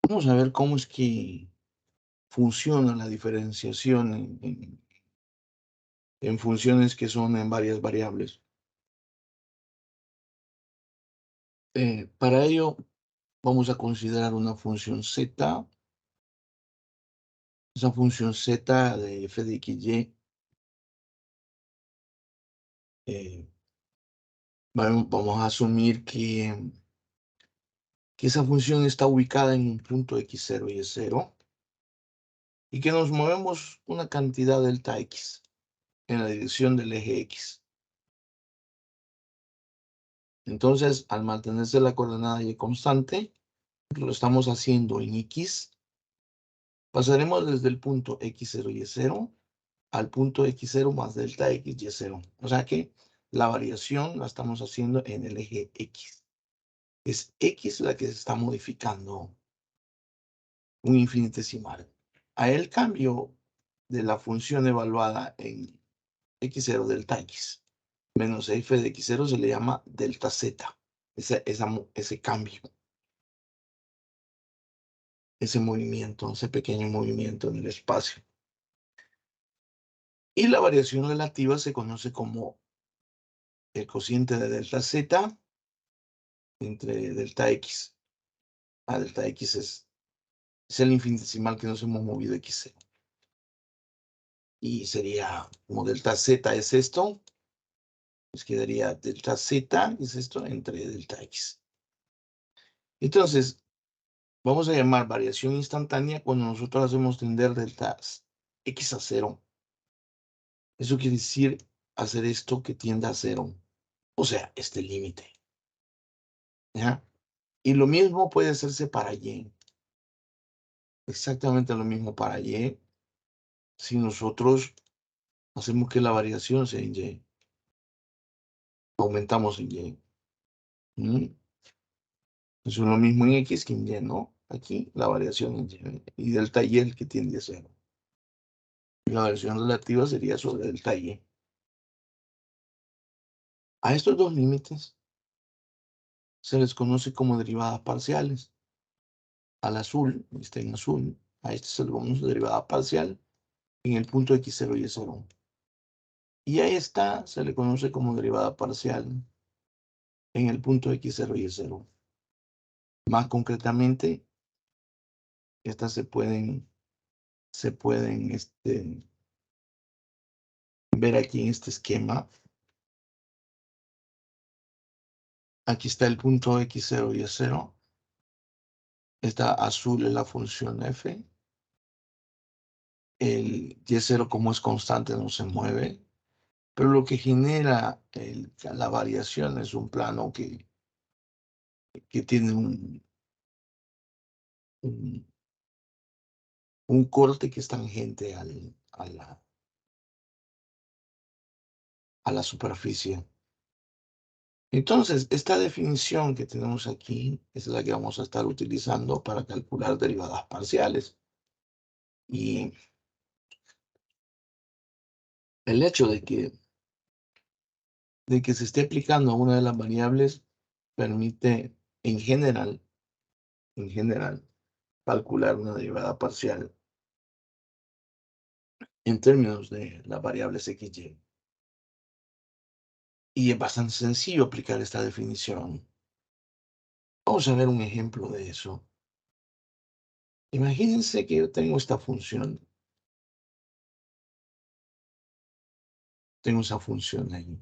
Vamos a ver cómo es que funciona la diferenciación en funciones que son en varias variables. Para ello, vamos a considerar una función z. Esa función z de f de xy, vamos a asumir que esa función está ubicada en un punto x0 y y0, y que nos movemos una cantidad delta x en la dirección del eje x. Entonces, al mantenerse la coordenada y constante, lo estamos haciendo en x. Pasaremos desde el punto x0 y 0 al punto x0 más delta x y 0. O sea que la variación la estamos haciendo en el eje x. Es x la que se está modificando un infinitesimal. A el cambio de la función evaluada en x0 delta x menos f de x0 se le llama delta z. Ese cambio, ese movimiento, ese pequeño movimiento en el espacio. Y la variación relativa se conoce como el cociente de delta z entre delta x. Delta x es el infinitesimal que nos hemos movido x0. Y sería como delta z es esto, pues quedaría delta z, es esto, entre delta x. Entonces, vamos a llamar variación instantánea cuando nosotros hacemos tender delta x a 0. Eso quiere decir hacer esto que tienda a 0. O sea, este límite. ¿Ya? Y lo mismo puede hacerse para y. Exactamente lo mismo para y. Si nosotros hacemos que la variación sea en y. Aumentamos en y. Eso es lo mismo en x que en y, ¿no? Aquí la variación en y. Y delta y el que tiende a 0. Y la variación relativa sería sobre delta y. A estos dos límites se les conoce como derivadas parciales. Al azul, está en azul, a este se le conoce derivada parcial en el punto x0 y y0. Y a esta se le conoce como derivada parcial en el punto x0 y y0. Más concretamente, estas se pueden ver aquí en este esquema. Aquí está el punto x0 y y0. Esta azul es la función f. El y0, como es constante, no se mueve. Pero lo que genera la variación es un plano que tiene un corte que es tangente a la superficie. Entonces, esta definición que tenemos aquí es la que vamos a estar utilizando para calcular derivadas parciales. Y el hecho de que se esté aplicando a una de las variables permite, en general, calcular una derivada parcial en términos de las variables x, y. Y es bastante sencillo aplicar esta definición. Vamos a ver un ejemplo de eso. Imagínense que yo tengo esta función. Tengo esa función ahí.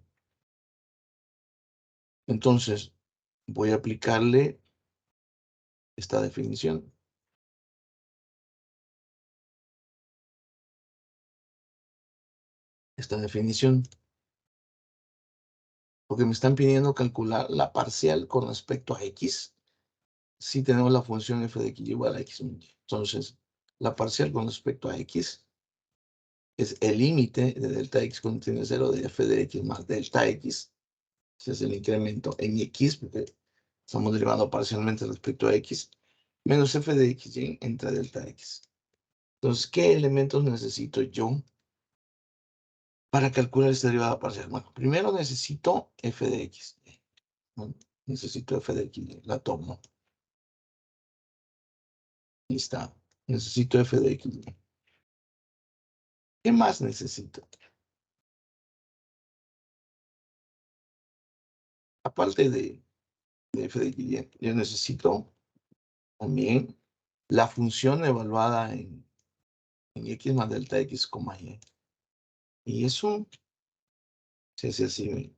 Entonces, voy a aplicarle esta definición. Esta definición. Porque me están pidiendo calcular la parcial con respecto a x. Si tenemos la función f de x igual a x. Entonces, la parcial con respecto a x es el límite de delta x contiene 0 de f de x más delta x. Ese es el incremento en x, porque estamos derivando parcialmente respecto a x, menos f de xy entre delta x. Entonces, ¿qué elementos necesito yo para calcular esta derivada parcial? Bueno, primero necesito f de x. ¿No? Necesito f de x, la tomo. Ahí está. Necesito f de x. ¿Qué más necesito? Aparte de f de x, yo necesito también la función evaluada en x más delta x, y. Y eso se hace así.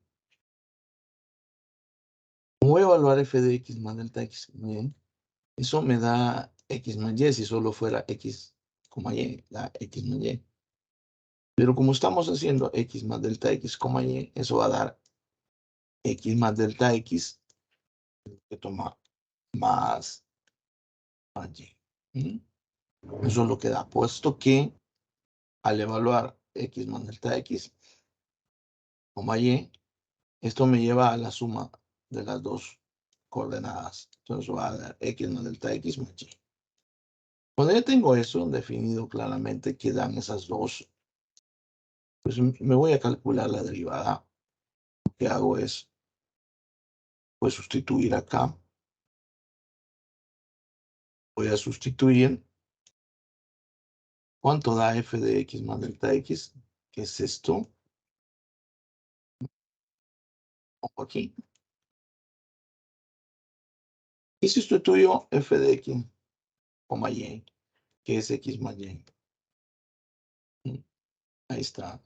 Voy a evaluar f de x más delta x, bien. Eso me da x más y si solo fuera x, y, la x más y. Pero como estamos haciendo x más delta x, y, eso va a dar x más delta x, que toma más y. Eso es lo que da, puesto que al evaluar x más delta x, y, esto me lleva a la suma de las dos coordenadas. Entonces va a dar x más delta x más y. Cuando ya tengo eso definido claramente que dan esas dos, pues me voy a calcular la derivada. Lo que hago es, pues, sustituir acá. Voy a sustituir. ¿Cuánto da f de x más delta x? ¿Qué es esto? Pongo aquí. Y sustituyo f de x, y, que es x más y. Ahí está.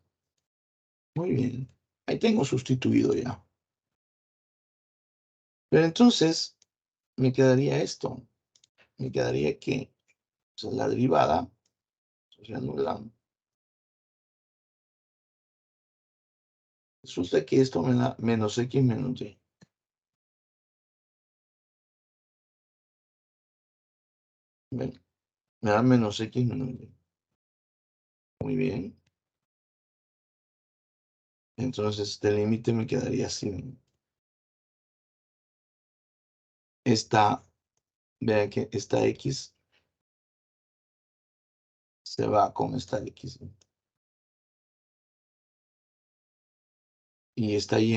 Muy bien. Ahí tengo sustituido ya. Pero entonces me quedaría esto. Me quedaría que, o sea, la derivada, o sea, resulta que esto me da menos x menos y. ¿Ven? Me da menos x menos y. Muy bien. Entonces, este límite me quedaría así. Esta, vean que esta x se va con esta x. Y esta y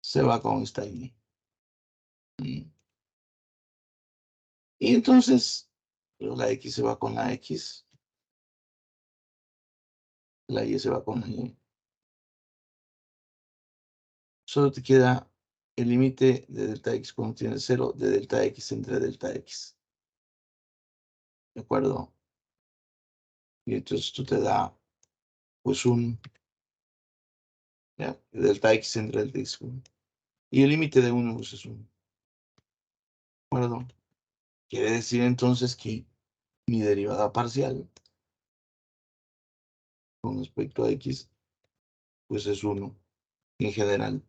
se va con esta y. Y entonces, la x se va con la x. La y se va con la y. Solo te queda el límite de delta x cuando tienes 0 de delta x entre delta x. ¿De acuerdo? Y entonces esto te da, pues, ¿ya? Delta x entre delta x. Y el límite de 1 pues, es 1. ¿De acuerdo? Quiere decir entonces que mi derivada parcial con respecto a x, pues es 1 en general.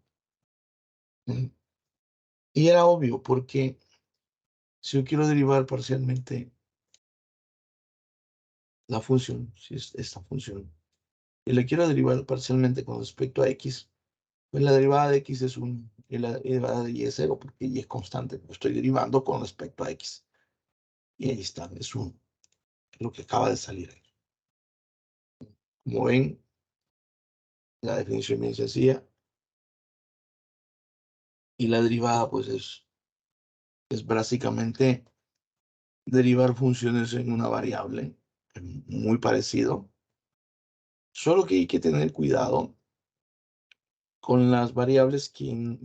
Y era obvio porque si yo quiero derivar parcialmente la función, si es esta función, y la quiero derivar parcialmente con respecto a x, pues la derivada de x es 1 y la derivada de y es 0 porque y es constante. Lo estoy derivando con respecto a x. Y ahí está, es 1. Lo que acaba de salir ahí. Como ven, la definición es bien sencilla. Y la derivada, pues, es básicamente derivar funciones en una variable. Muy parecido. Solo que hay que tener cuidado con las variables que no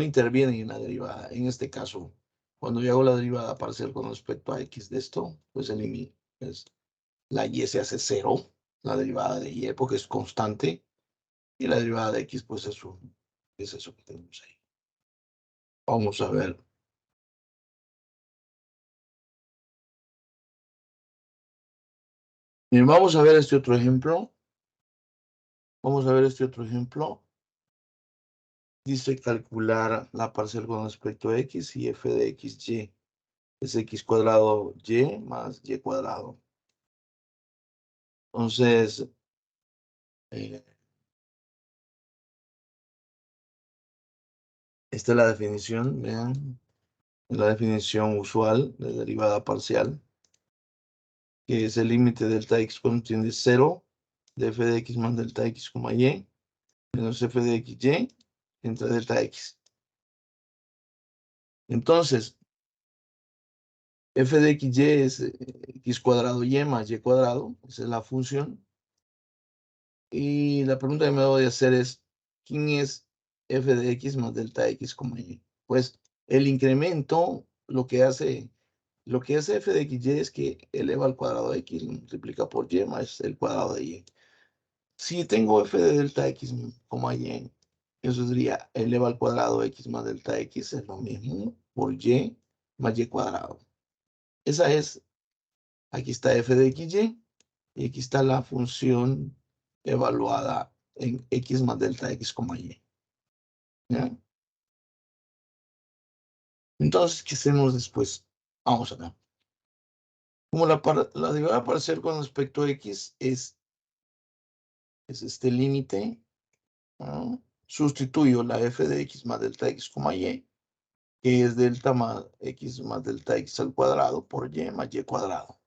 intervienen en la derivada. En este caso, cuando yo hago la derivada parcial con respecto a x de esto, pues pues, la y se hace 0, la derivada de y porque es constante, y la derivada de x pues es 1. Es eso que tenemos ahí. Vamos a ver. Bien, vamos a ver este otro ejemplo. Vamos a ver este otro ejemplo. Dice calcular la parcial con respecto a x y f de xy es x cuadrado y más y cuadrado. Entonces, esta es la definición, vean, la definición usual de derivada parcial, que es el límite de delta x cuando tiende 0 de f de x más delta x, y menos f de xy entre delta x. Entonces, f de xy es x cuadrado y más y cuadrado. Esa es la función. Y la pregunta que me debo de hacer es, ¿quién es f de x más delta x, y? Pues el incremento, lo que hace f de xy es que eleva al cuadrado de x, lo multiplica por y más el cuadrado de y. Si tengo f de delta x, y, eso sería eleva al cuadrado x más delta x, es lo mismo, por y más y cuadrado. Esa es, aquí está f de xy, y aquí está la función evaluada en x más delta x, y. ¿Ya? Entonces, ¿qué hacemos después? Vamos a ver. Como la derivada parcial con respecto a x es este límite, ¿no? Sustituyo la f de x más delta x, y, que es delta más x más delta x al cuadrado por y más y cuadrado.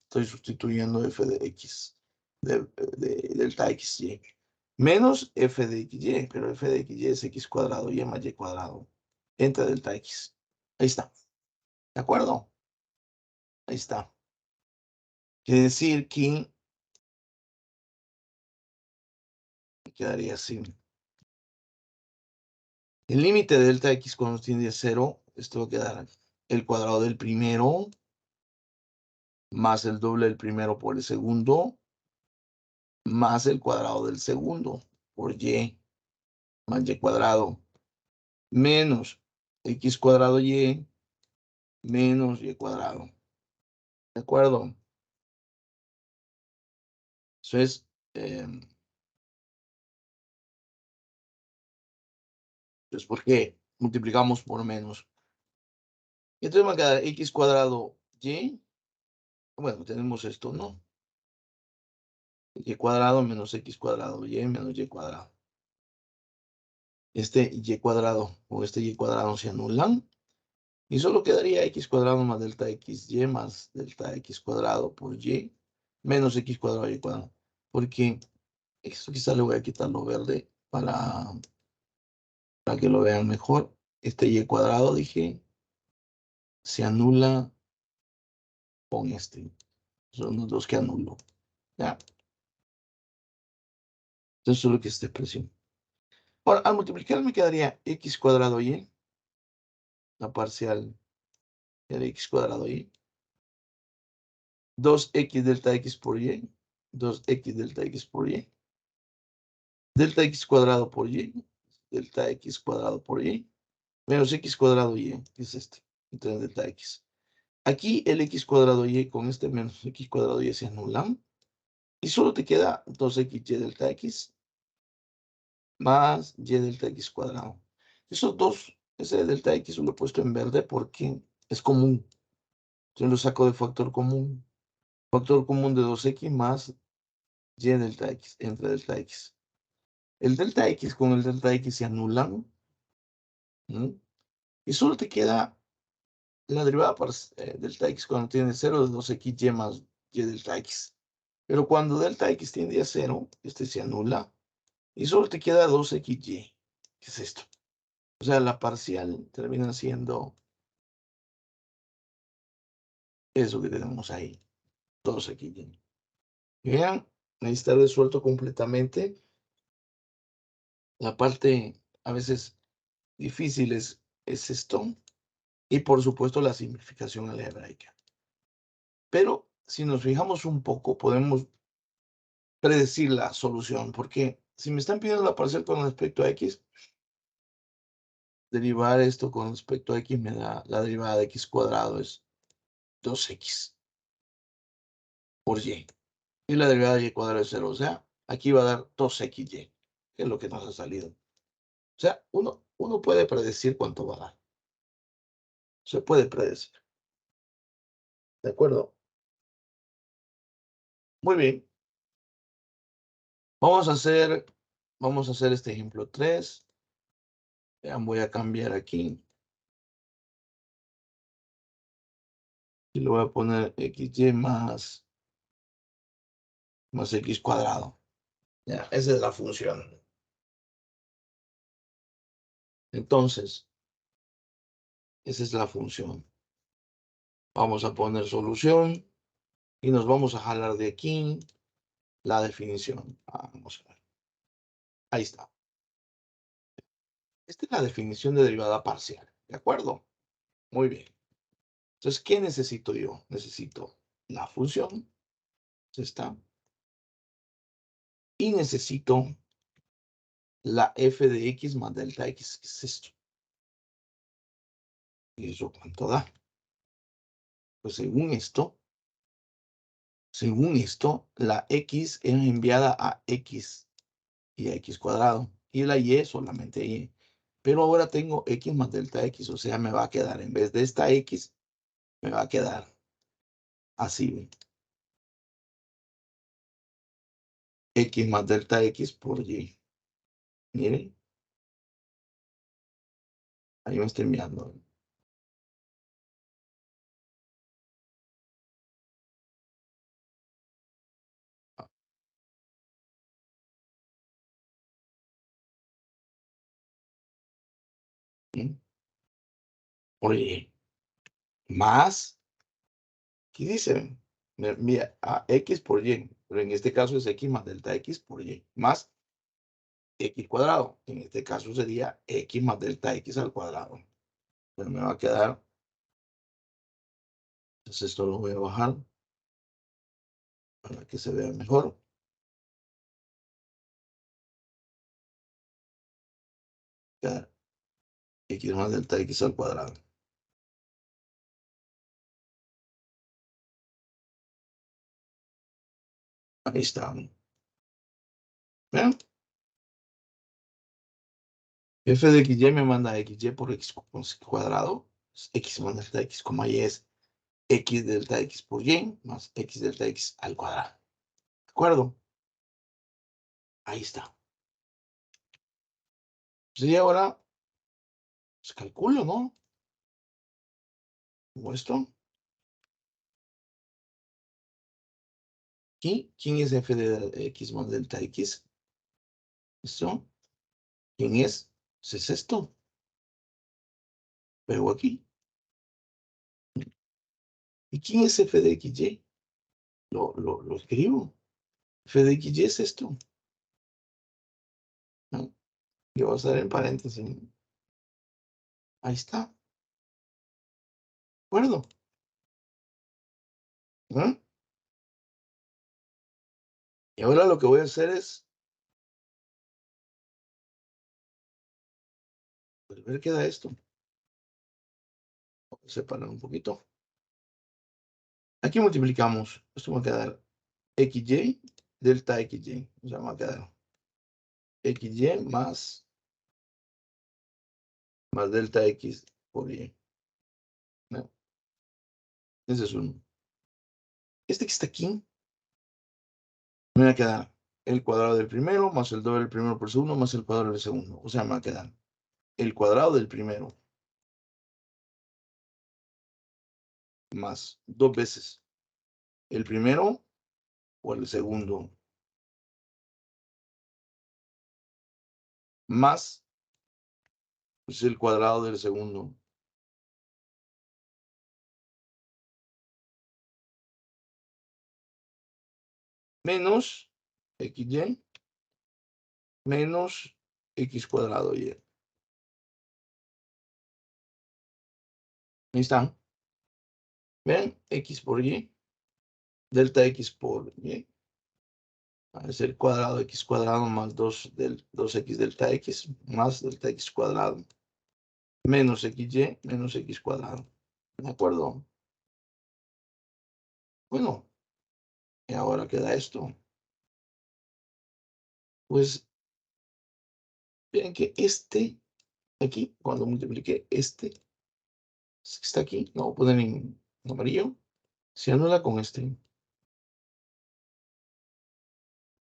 Estoy sustituyendo f de x de delta xy. Menos f de xy, pero f de xy es x cuadrado y más y cuadrado entre delta x. Ahí está. ¿De acuerdo? Ahí está. Quiere decir que quedaría así. El límite de delta x cuando tiende a 0, esto va a quedar el cuadrado del primero más el doble del primero por el segundo más el cuadrado del segundo por y más y cuadrado menos x cuadrado y menos y cuadrado. ¿De acuerdo? Eso es pues porque multiplicamos por menos. Entonces va a quedar x cuadrado y. Bueno, tenemos esto, ¿no? Y cuadrado menos x cuadrado y menos y cuadrado. Este y cuadrado o este y cuadrado se anulan. Y solo quedaría x cuadrado más delta xy más delta x cuadrado por y menos x cuadrado y cuadrado. Porque esto quizá le voy a quitar lo verde para que lo vean mejor. Este y cuadrado, dije, se anula con este. Son los dos que anulo. ¿Ya? Entonces solo que esta expresión. Ahora, al multiplicar me quedaría x cuadrado y, la parcial de x cuadrado y, 2x delta x por y, 2x delta x por y, delta x cuadrado por y, delta x cuadrado por y, menos x cuadrado y, que es este, entonces delta x. Aquí el x cuadrado y con este menos x cuadrado y se anulan, y solo te queda 2xy delta x más y delta x cuadrado. Esos dos, ese delta x lo he puesto en verde porque es común. Yo lo saco de factor común. Factor común de 2x más y delta x, entre delta x. El delta x con el delta x se anulan. ¿Mm? Y solo te queda la derivada delta x cuando tiene 0 de 2xy más y delta x. Pero cuando delta x tiende a 0, este se anula. Y solo te queda 2xy. ¿Qué es esto? O sea, la parcial termina siendo eso que tenemos ahí. 2xy. Vean, ahí está resuelto completamente. La parte a veces difícil es esto. Y por supuesto la simplificación algebraica. Pero si nos fijamos un poco, podemos predecir la solución, porque si me están pidiendo la parcial con respecto a x, derivar esto con respecto a x me da la derivada de x cuadrado es 2x por y. Y la derivada de y cuadrado es 0, o sea, aquí va a dar 2xy, que es lo que nos ha salido. O sea, uno puede predecir cuánto va a dar. Se puede predecir. ¿De acuerdo? Muy bien. Vamos a hacer este ejemplo 3. Vean, voy a cambiar aquí. Y le voy a poner xy más x cuadrado. Ya, esa es la función. Entonces, Esa es la función. Vamos a poner solución y nos vamos a jalar de aquí la definición. Vamos a ver. Ahí está. Esta es la definición de derivada parcial. ¿De acuerdo? Muy bien. Entonces, ¿qué necesito yo? Necesito la función. Está. Y necesito la f de x más delta x. ¿Qué es esto? ¿Y eso cuánto da? Pues según esto, la x es enviada a x y a x cuadrado. Y la y solamente y. Pero ahora tengo x más delta x, o sea, me va a quedar, en vez de esta x, me va a quedar así. X más delta x por y. Miren, ahí me estoy enviando. Por y. Más, ¿qué dice? Mira, a x por y. Pero en este caso es x más delta x por y. Más x cuadrado. En este caso sería x más delta x al cuadrado. Pero me va a quedar. Entonces esto lo voy a bajar para que se vea mejor. Quedar x más delta x al cuadrado. Ahí está. ¿Ven? F de xy me manda xy por x cuadrado. X más delta x, y es x delta x por y más x delta x al cuadrado. ¿De acuerdo? Ahí está. Y ahora, pues calculo, ¿no? Como esto. Aquí, ¿quién es f de x más delta x? ¿Esto? ¿Quién es? Pues es esto. Pego aquí. ¿Y quién es f de xy? Lo escribo. F de xy es esto. ¿No? Yo voy a estar en paréntesis. Ahí está. ¿De acuerdo? ¿No? Y ahora lo que voy a hacer es, pues, ver qué da esto. Voy a separar un poquito. Aquí multiplicamos. Esto va a quedar xy delta xy. O sea, va a quedar xy más delta x por y. ¿No? Ese es uno. Este que está aquí me va a quedar el cuadrado del primero más el doble del primero por segundo más el cuadrado del segundo. O sea, me va a quedar el cuadrado del primero más dos veces el primero o el segundo más pues, el cuadrado del segundo. Menos xy menos x cuadrado y. Ahí están. ¿Ven? X por y. Delta x por y. Es el cuadrado de x cuadrado más 2x delta x más delta x cuadrado menos xy menos x cuadrado. ¿De acuerdo? Bueno, y ahora queda esto. Pues, ven que aquí, cuando multiplique este está aquí, lo voy a poner en amarillo, se anula con este.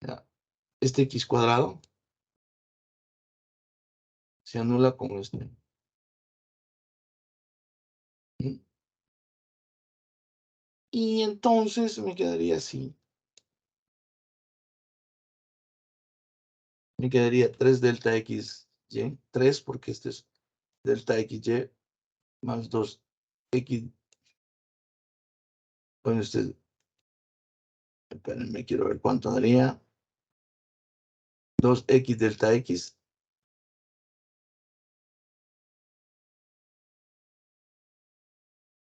Ya, este x cuadrado se anula con este. ¿Mm? Y entonces me quedaría así. Me quedaría 3 delta x y. 3 porque este es delta xy más 2x. Bueno, espérenme, quiero ver cuánto daría. 2x delta x.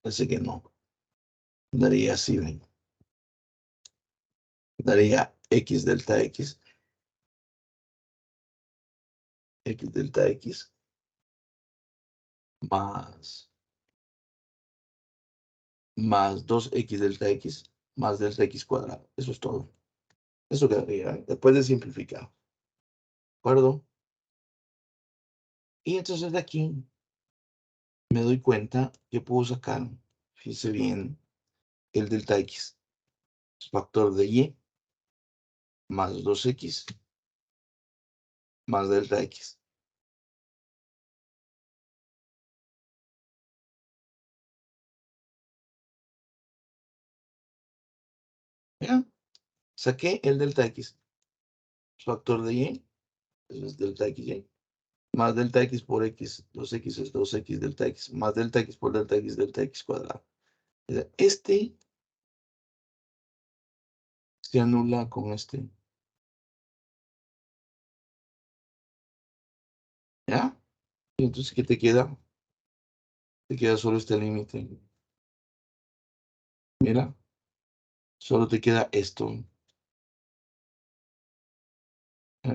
Parece que no. Daría así, ven. Daría x delta x. X delta x. Más 2x delta x. Más delta x cuadrado. Eso es todo. Eso quedaría, ¿eh? Después de simplificar. ¿De acuerdo? Y entonces de aquí me doy cuenta que puedo sacar, fíjense bien, el delta x. Factor de y más 2x más delta x. ¿Ya? Saqué el delta x. Factor de y, eso es delta xy. Más delta x por x, 2x es 2x delta x, más delta x por delta x cuadrado. Este se anula con este. ¿Ya? Y entonces, ¿qué te queda? Te queda solo este límite. Mira, solo te queda esto. ¿Ya?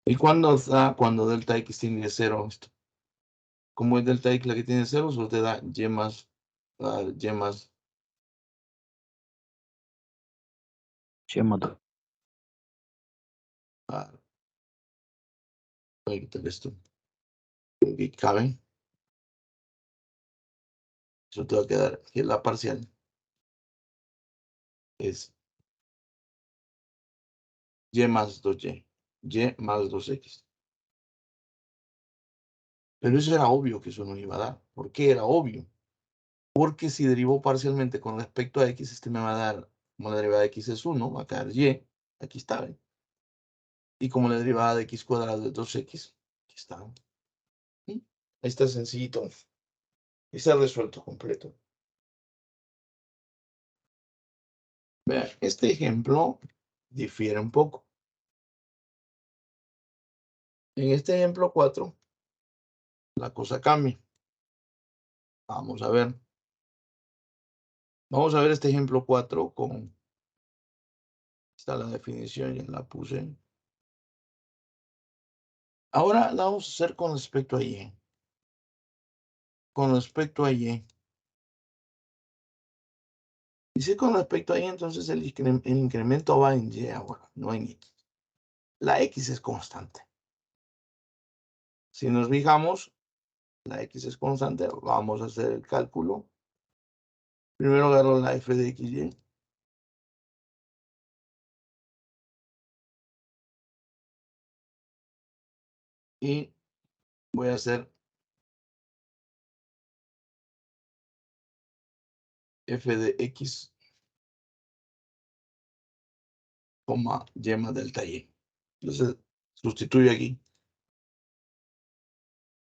¿Y cuándo da cuando delta x tiene 0? Esto. Como es delta x la que tiene 0, solo te da y más, y más. Y más 2. Voy a quitar esto. Y cabe. Eso te va a quedar. Que la parcial es y más 2y. Y más 2x. Pero eso era obvio que eso no iba a dar. ¿Por qué era obvio? Porque si derivo parcialmente con respecto a x, este me va a dar, como la derivada de x es 1, va a quedar y. Aquí está, ¿ven? Y como la derivada de x cuadrado es 2x, aquí está. ¿Sí? Ahí está sencillito. Y se ha resuelto completo. Vean, este ejemplo difiere un poco. En este ejemplo 4, la cosa cambia. Vamos a ver. Vamos a ver este ejemplo 4 con... Está la definición, ya la puse. Ahora la vamos a hacer con respecto a y. Con respecto a y. Y si con respecto a y, entonces el incremento va en y ahora, no en x. La x es constante. Si nos fijamos, la x es constante. Vamos a hacer el cálculo. Primero agarro la f de xy. Y voy a hacer f de x, coma, y más delta y. Entonces, sustituyo aquí.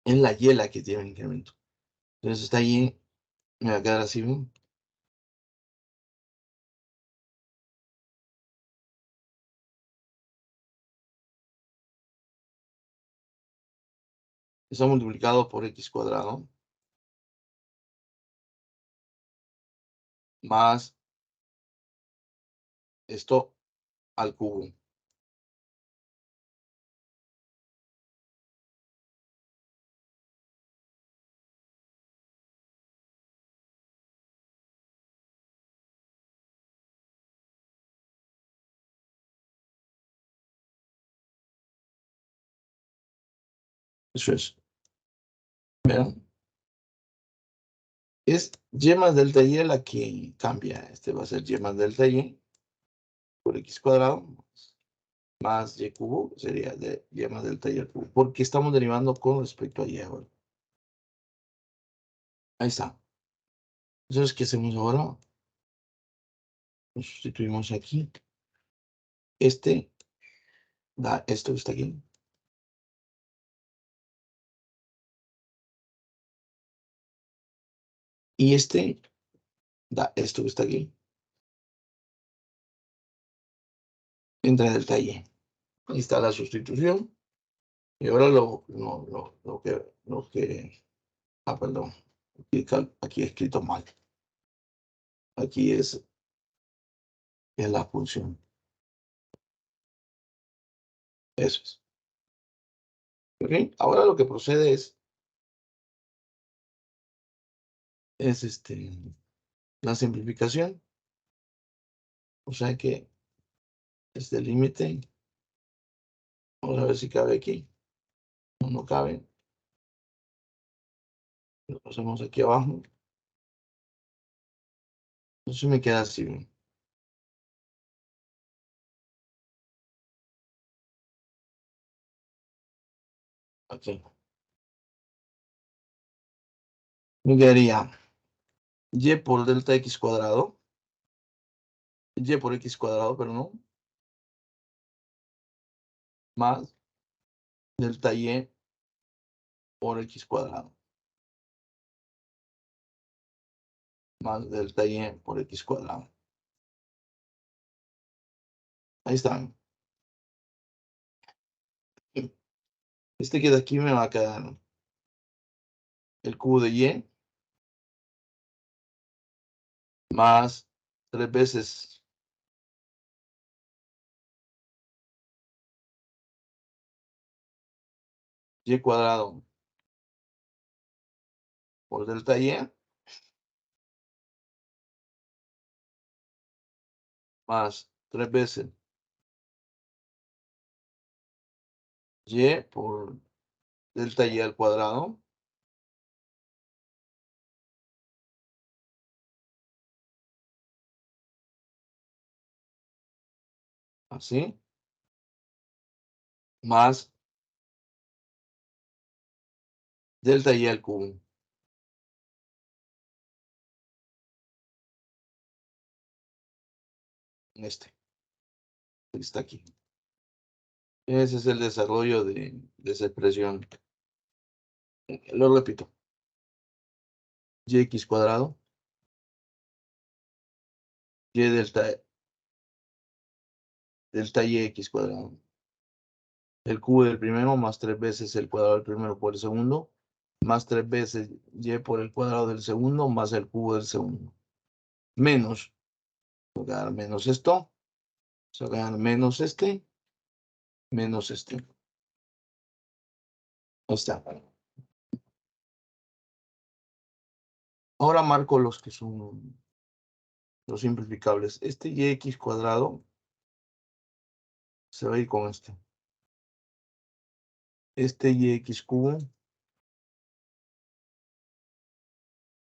Es la y la que tiene el incremento. Entonces, esta y me va a quedar así, ¿ven? Está multiplicado por x cuadrado más esto al cubo. Eso es. ¿Vean? Es y más delta y la que cambia. Este va a ser y más delta y por x cuadrado más y cubo. Sería de y más delta y al cubo. Porque estamos derivando con respecto a y ahora. Ahí está. Entonces, ¿qué hacemos ahora? Lo sustituimos aquí. Este da esto que está aquí. Y este da esto que está aquí. Entra en delta Y. Ahí está la sustitución. Y ahora perdón. Aquí he escrito mal. Aquí es la función. Eso es. ¿Ok? Ahora lo que procede es la simplificación. O sea que este límite, vamos a ver si cabe aquí. No cabe. Lo pasamos aquí abajo. Entonces me queda así. Aquí. Me quedaría y por delta x cuadrado. Y por x cuadrado, perdón. Más delta y por x cuadrado. Más delta y por x cuadrado. Ahí están. Este que de aquí me va a quedar el cubo de y más 3 veces y cuadrado por delta y más 3 veces y por delta y al cuadrado. Así. Más delta y al cubo. Este. Está aquí. Ese es el desarrollo de esa expresión. Lo repito. Yx cuadrado. Y delta yx cuadrado. El cubo del primero más 3 veces el cuadrado del primero por el segundo. Más 3 veces y por el cuadrado del segundo más el cubo del segundo. Menos. Voy a dar menos esto. Se va a dar menos este. Menos este. Ahí está. Ahora marco los que son los simplificables. Este yx cuadrado se va a ir con este. Este yx cubo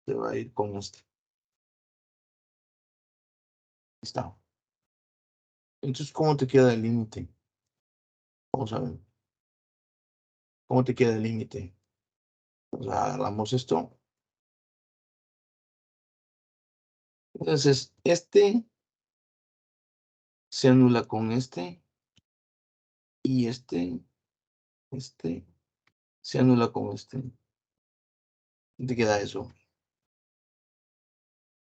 se va a ir con este. Ahí está. Entonces, ¿cómo te queda el límite? Vamos a ver. ¿Cómo te queda el límite? Pues agarramos esto. Entonces, este se anula con este. Y este se anula con este. ¿Qué te queda eso?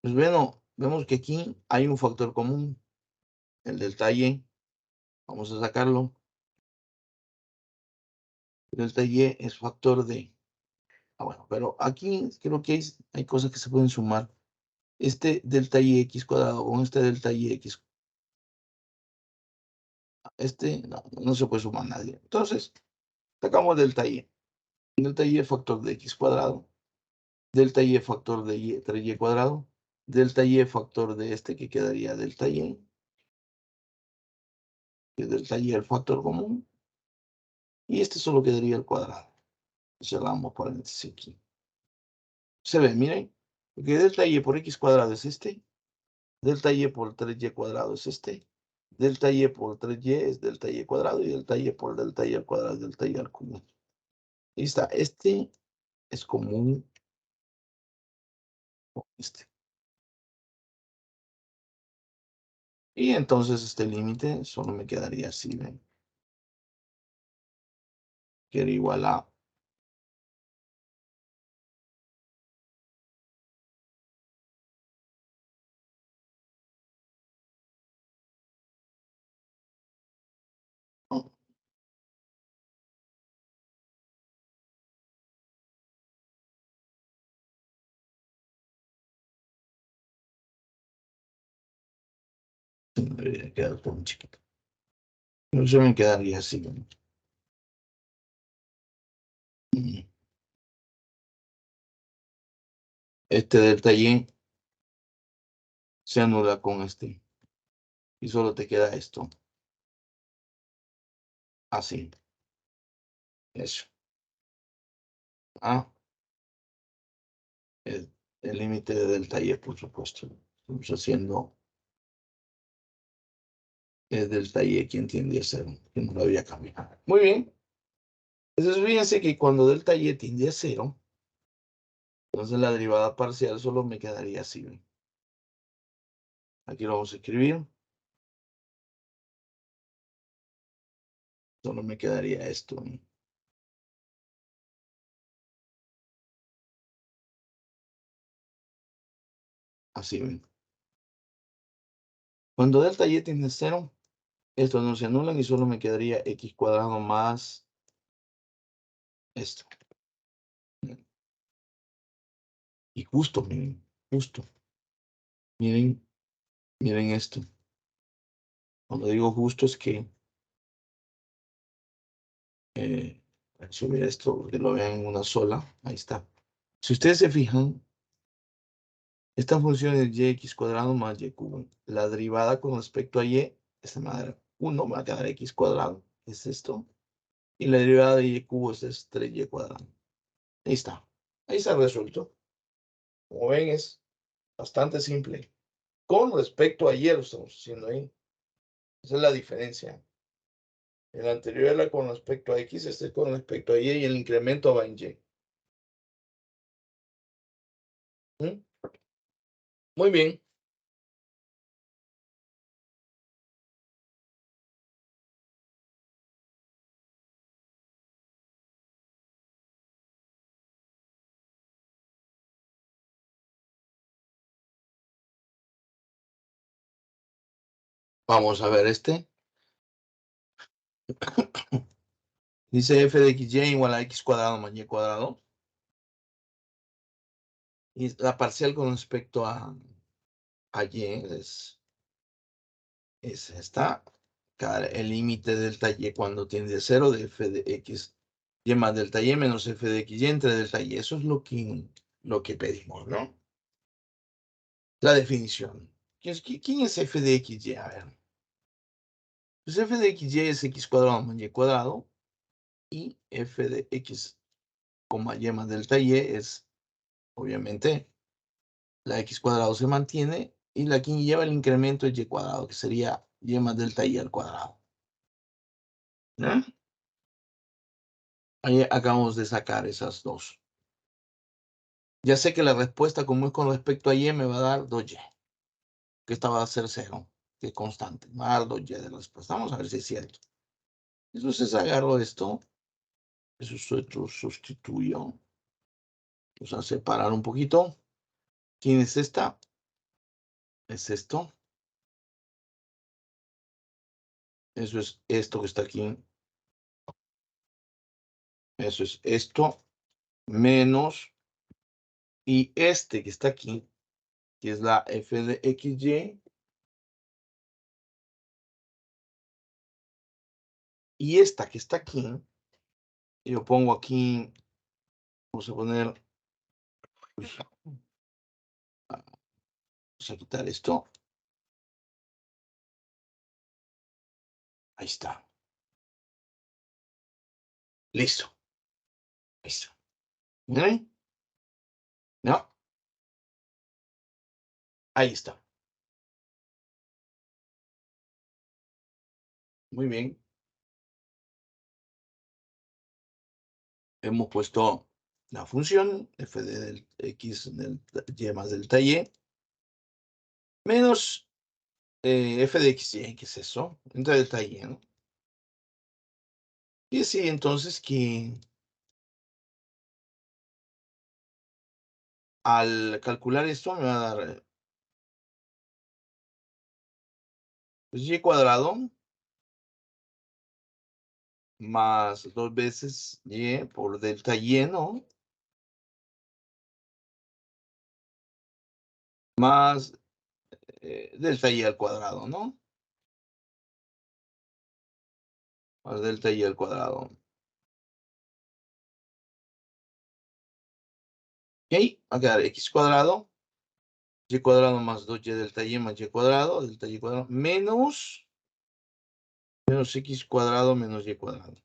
Pues bueno, vemos que aquí hay un factor común. El delta y. Vamos a sacarlo. El delta y es factor de. Bueno, pero aquí creo que hay cosas que se pueden sumar. Este delta y x cuadrado con este delta y x. No se puede sumar nadie. Entonces, sacamos delta y. Delta y es factor de x cuadrado. Delta y es factor de 3y cuadrado. Delta y es factor de este que quedaría delta y. Que delta y el factor común. Y este solo quedaría al cuadrado. Cerramos paréntesis aquí. Se ve, miren. Que delta y por x cuadrado es este. Delta y por 3y cuadrado es este. Delta y por 3y es delta y cuadrado. Y delta y por delta y al cuadrado es delta y al cubo. Ahí está. Este es común con este. Y entonces este límite solo me quedaría así, ¿ven? Que era igual a Me debería quedar todo muy chiquito. No se me quedaría así. ¿No? Este delta Y se anula con este. Y solo te queda esto. Así. Eso. Ah, el límite de delta Y, por supuesto. Estamos haciendo el delta Y quien tiende a cero, que no lo había cambiado. Muy bien. Entonces, fíjense que cuando delta Y tiende a cero, entonces la derivada parcial solo me quedaría así. ¿Ven? Aquí lo vamos a escribir. Solo me quedaría esto. ¿No? Así. ¿Ven? Cuando delta Y tiende a cero, estos no se anulan y solo me quedaría x cuadrado más esto. Y justo, miren, justo. Miren, miren esto. Cuando digo justo es que subir esto, que lo vean en una sola. Ahí está. Si ustedes se fijan, esta función es yx cuadrado más y cubo. La derivada con respecto a y, de esta manera, 1 me va a quedar x cuadrado, es esto. Y la derivada de y cubo es 3y cuadrado. Ahí está. Ahí se ha resuelto. Como ven, es bastante simple. Con respecto a y lo estamos haciendo ahí. Esa es la diferencia. El anterior era con respecto a x, este con respecto a y el incremento va en y. ¿Mm? Muy bien. Vamos a ver este. Dice f de xy igual a x cuadrado más y cuadrado. Y la parcial con respecto a y es esta. El límite delta y cuando tiende a 0 de f de x y más delta y menos f de xy entre delta y. Eso es lo que pedimos, ¿no? La definición. ¿Quién es f de xy? A ver. Pues f de xy es x cuadrado más y cuadrado. Y f de x, y más delta y es, obviamente, la x cuadrado se mantiene y la que lleva el incremento es y cuadrado, que sería y más delta y al cuadrado. ¿No? Ahí acabamos de sacar esas dos. Ya sé que la respuesta, como es con respecto a y, me va a dar 2y, que esta va a ser 0, que es constante. Me va a dar 2y de respuesta. Vamos a ver si es cierto. Entonces agarro esto, eso sustituyo. Vamos a separar un poquito. ¿Quién es esta? Es esto. Eso es esto que está aquí. Eso es esto. Menos. Y este que está aquí, que es la f de xy. Y esta que está aquí, yo pongo aquí, vamos a poner, vamos a quitar esto. Ahí está. Listo. Listo. ¿Miren? No. Ahí está. Muy bien. Hemos puesto la función f del x del y más delta y menos f de xy, ¿qué es eso? Entre delta y, ¿no? Y sí, entonces que al calcular esto me va a dar pues, y cuadrado más 2 veces y por delta y, ¿no? Más delta y al cuadrado, ¿no? más delta y al cuadrado. Ok, va a quedar x cuadrado, y cuadrado más 2y delta y más y cuadrado, menos x cuadrado menos y cuadrado.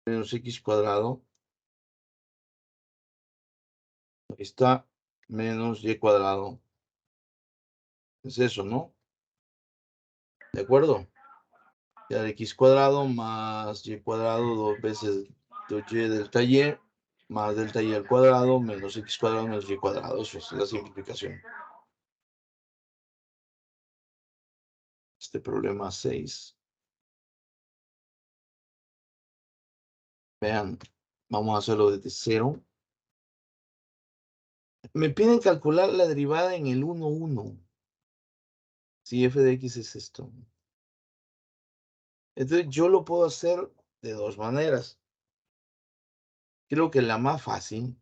Menos x cuadrado. Ahí está, menos y cuadrado. Es eso, ¿no? ¿De acuerdo? Ya x cuadrado más y cuadrado 2 veces 2y delta y más delta y al cuadrado menos x cuadrado menos y cuadrado. Eso es la simplificación. Este problema 6. Vean, vamos a hacerlo desde 0. Me piden calcular la derivada en el 1, 1. Si f de x es esto. Entonces yo lo puedo hacer de dos maneras. Creo que la más fácil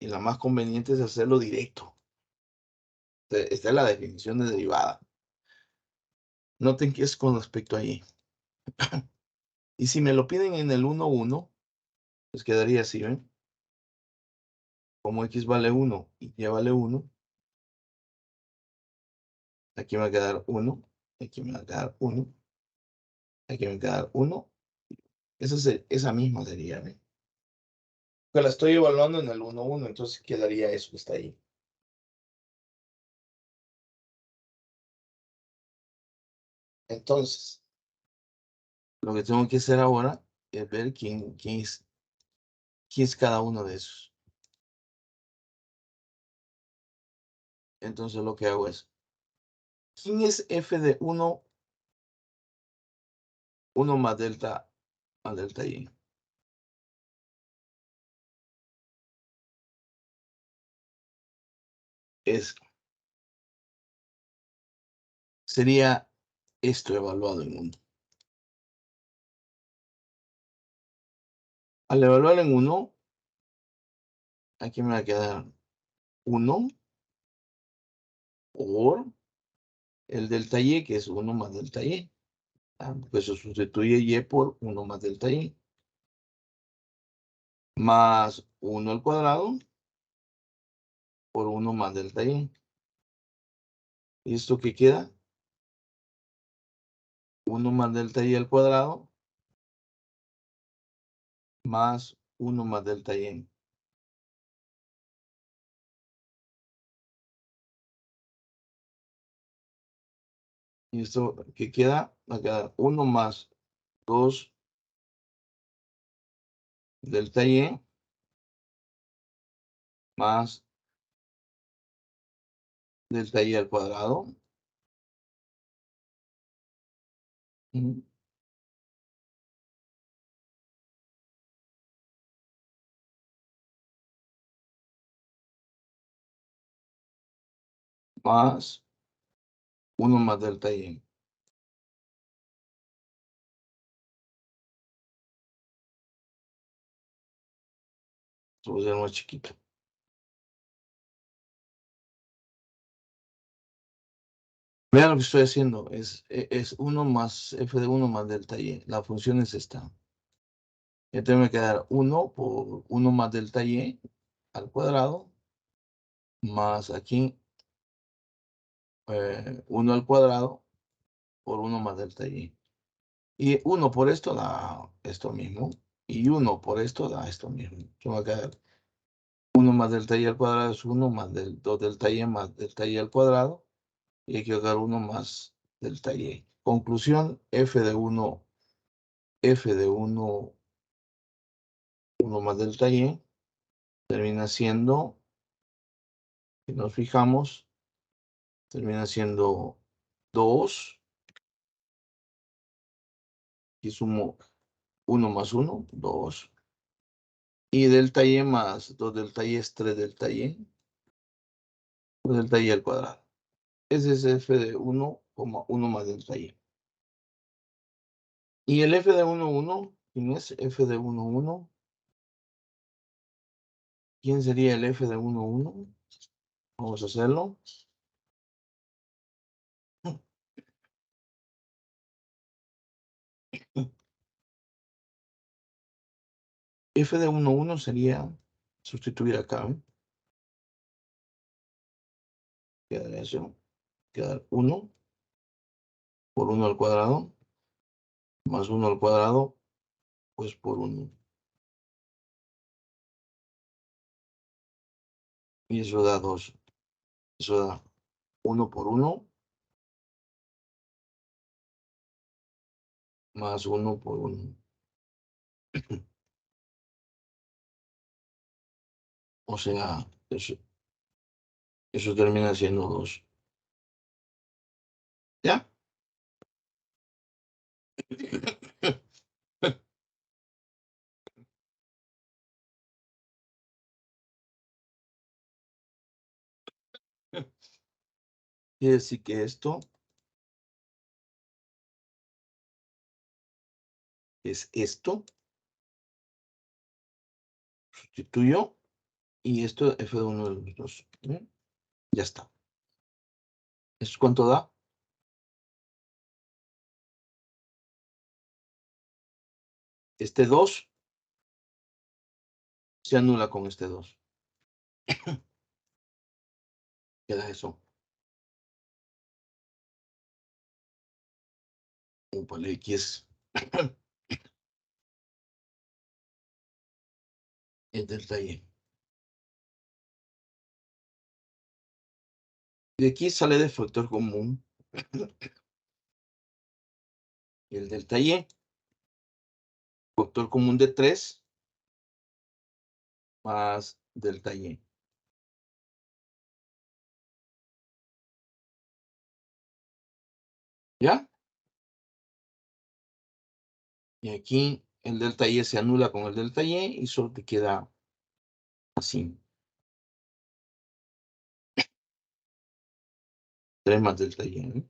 y la más conveniente es hacerlo directo. Esta es la definición de derivada. Noten que es con respecto ahí. Y si me lo piden en el 1, 1, pues quedaría así, ¿ven? Como x vale 1 y y vale 1, aquí me va a quedar 1, aquí me va a quedar 1, aquí me va a quedar 1. Esa misma sería, ¿ven? Que la estoy evaluando en el 1, 1, entonces quedaría eso que está ahí. Entonces, lo que tengo que hacer ahora es ver quién es cada uno de esos. Entonces lo que hago es, ¿quién es f de 1, 1 más delta y? Sería esto evaluado en 1. Al evaluar en 1, aquí me va a quedar 1 por el delta y, que es 1 más delta y. Pues se sustituye y por 1 más delta y. Más 1 al cuadrado por 1 más delta y. ¿Y esto qué queda? 1 más delta y al cuadrado más 1 más delta y. Y esto que queda, va a quedar 1 más 2 delta y más delta y al cuadrado. Más 1 más delta y. Esto va a ser más chiquito. Vean lo que estoy haciendo. Es 1 más f de 1 más delta y. La función es esta. Entonces me va a quedar 1 por 1 más delta y al cuadrado. Más aquí 1 al cuadrado por 1 más delta y. Y 1 por esto da esto mismo. Y 1 por esto da esto mismo. Entonces me va a quedar 1 más delta y al cuadrado es 1 más 2 delta y más delta y al cuadrado. Y hay que dar 1 más delta y. Conclusión, f de 1 1 más delta y, termina siendo, si nos fijamos, termina siendo 2, y sumo 1 más 1, 2, y delta y más 2 delta y es 3 delta y, 2 delta y al cuadrado. Ese es f de 1, 1 más delta y. Y el f de 1, 1, ¿quién es f de 1, 1? ¿Quién sería el f de 1, 1? Vamos a hacerlo. F de 1 sería sustituir acá. Quedaría eso. Quedar 1 por 1 al cuadrado más 1 al cuadrado, pues por 1. Y eso da 2. Eso da 1 por 1 más 1 por 1. O sea, eso termina siendo 2. ¿Ya? Quiere decir que esto es esto. Sustituyo. Y esto F de 1 de los 2. Ya está. ¿Eso cuánto da? Este 2 se anula con este 2. Queda eso. Upale, X es delta Y. De aquí sale de factor común el delta Y. Factor común de 3 más delta Y. ¿Ya? Y aquí el delta Y se anula con el delta Y y solo te queda así. 3 más delta Y. ¿Eh?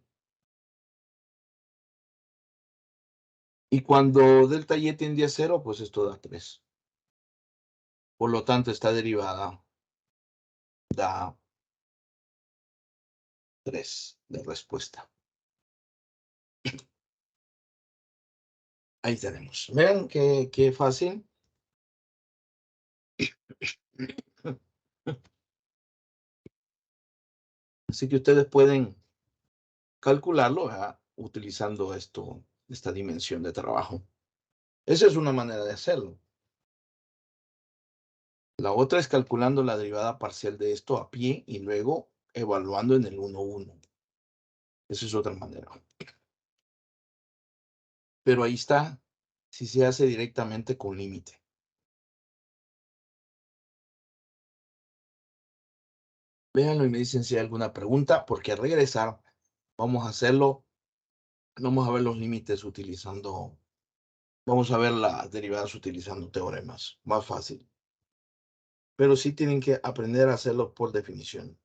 Y cuando delta Y tiende a 0, pues esto da 3. Por lo tanto, esta derivada da 3 de respuesta. Ahí tenemos. Vean qué fácil. Así que ustedes pueden calcularlo, ¿verdad? Utilizando esta dimensión de trabajo. Esa es una manera de hacerlo. La otra es calculando la derivada parcial de esto a pie y luego evaluando en el 1,1. Esa es otra manera. Pero ahí está, si se hace directamente con límite. Véanlo y me dicen si hay alguna pregunta, porque al regresar vamos a hacerlo, vamos a ver los límites utilizando, vamos a ver las derivadas utilizando teoremas, más fácil. Pero sí tienen que aprender a hacerlo por definición.